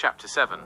Chapter 7.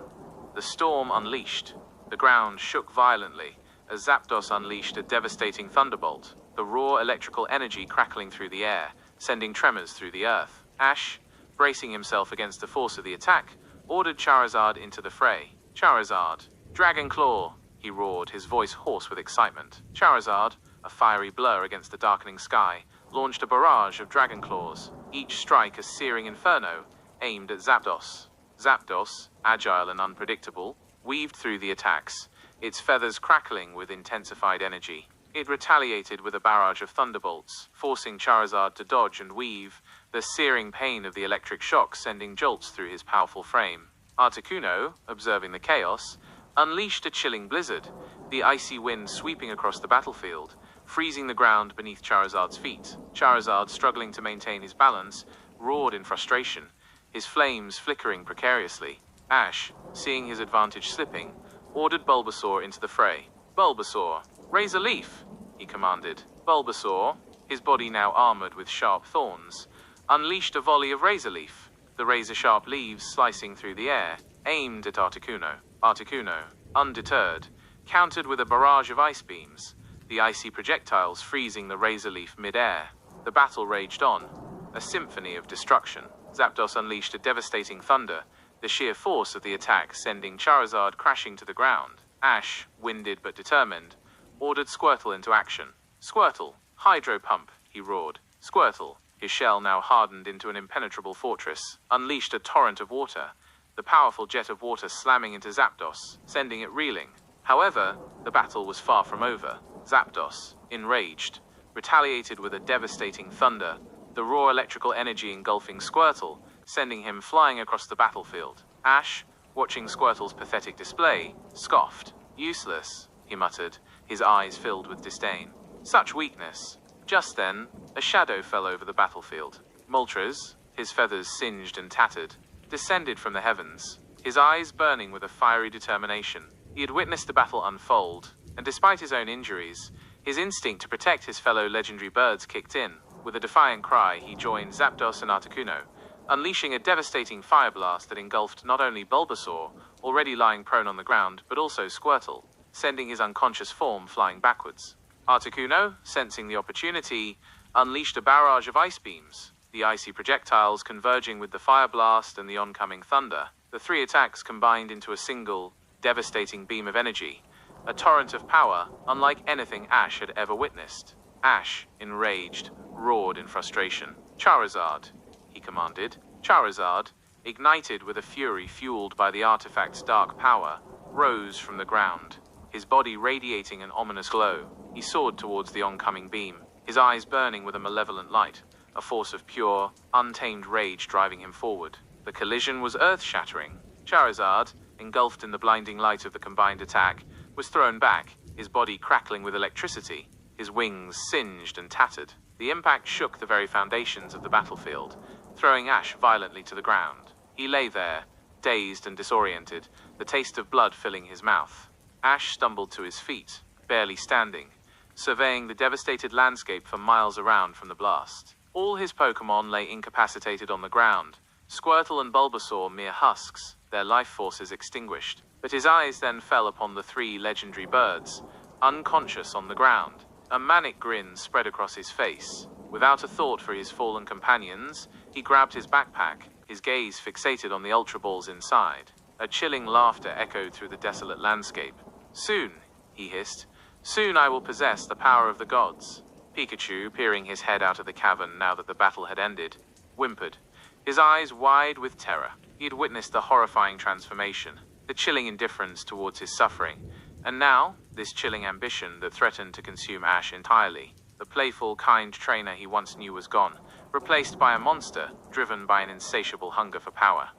The Storm Unleashed. The ground shook violently as Zapdos unleashed a devastating thunderbolt, the raw electrical energy crackling through the air, sending tremors through the earth. Ash, bracing himself against the force of the attack, ordered Charizard into the fray. "Charizard, Dragon Claw!" he roared, his voice hoarse with excitement. Charizard, a fiery blur against the darkening sky, launched a barrage of Dragon Claws, each strike a searing inferno, aimed at Zapdos. Zapdos, agile and unpredictable, weaved through the attacks, its feathers crackling with intensified energy. It retaliated with a barrage of thunderbolts, forcing Charizard to dodge and weave, the searing pain of the electric shock sending jolts through his powerful frame. Articuno, observing the chaos, unleashed a chilling blizzard, the icy wind sweeping across the battlefield, freezing the ground beneath Charizard's feet. Charizard, struggling to maintain his balance, roared in frustration, his flames flickering precariously. Ash, seeing his advantage slipping, ordered Bulbasaur into the fray. "Bulbasaur, raise a leaf," he commanded. Bulbasaur, his body now armored with sharp thorns, unleashed a volley of Razor Leaf, the razor-sharp leaves slicing through the air, aimed at Articuno. Articuno, undeterred, countered with a barrage of ice beams, the icy projectiles freezing the Razor Leaf mid-air. The battle raged on, a symphony of destruction. Zapdos unleashed a devastating thunder, the sheer force of the attack sending Charizard crashing to the ground. Ash, winded but determined, ordered Squirtle into action. "Squirtle, Hydro Pump," he roared. Squirtle, his shell now hardened into an impenetrable fortress, unleashed a torrent of water, the powerful jet of water slamming into Zapdos, sending it reeling. However, the battle was far from over. Zapdos, enraged, retaliated with a devastating thunder, the raw electrical energy engulfing Squirtle, sending him flying across the battlefield. Ash, watching Squirtle's pathetic display, scoffed. "Useless," he muttered, his eyes filled with disdain. "Such weakness." Just then, a shadow fell over the battlefield. Moltres, his feathers singed and tattered, descended from the heavens, his eyes burning with a fiery determination. He had witnessed the battle unfold, and despite his own injuries, his instinct to protect his fellow legendary birds kicked in. With a defiant cry, he joined Zapdos and Articuno, unleashing a devastating fire blast that engulfed not only Bulbasaur, already lying prone on the ground, but also Squirtle, sending his unconscious form flying backwards. Articuno, sensing the opportunity, unleashed a barrage of ice beams, the icy projectiles converging with the fire blast and the oncoming thunder. The three attacks combined into a single, devastating beam of energy, a torrent of power unlike anything Ash had ever witnessed. Ash, enraged, roared in frustration. "Charizard," he commanded. Charizard, ignited with a fury fueled by the artifact's dark power, rose from the ground, his body radiating an ominous glow. He soared towards the oncoming beam, his eyes burning with a malevolent light, a force of pure, untamed rage driving him forward. The collision was earth-shattering. Charizard, engulfed in the blinding light of the combined attack, was thrown back, his body crackling with electricity, his wings singed and tattered. The impact shook the very foundations of the battlefield, throwing Ash violently to the ground. He lay there, dazed and disoriented, the taste of blood filling his mouth. Ash stumbled to his feet, barely standing, surveying the devastated landscape for miles around from the blast. All his Pokémon lay incapacitated on the ground, Squirtle and Bulbasaur mere husks, their life forces extinguished. But his eyes then fell upon the three legendary birds, unconscious on the ground. A manic grin spread across his face. Without a thought for his fallen companions, he grabbed his backpack, his gaze fixated on the Ultra Balls inside. A chilling laughter echoed through the desolate landscape. "Soon," he hissed, "soon I will possess the power of the gods." Pikachu, peering his head out of the cavern now that the battle had ended, whimpered, his eyes wide with terror. He had witnessed the horrifying transformation, the chilling indifference towards his suffering, and now, this chilling ambition that threatened to consume Ash entirely. The playful, kind trainer he once knew was gone, replaced by a monster driven by an insatiable hunger for power.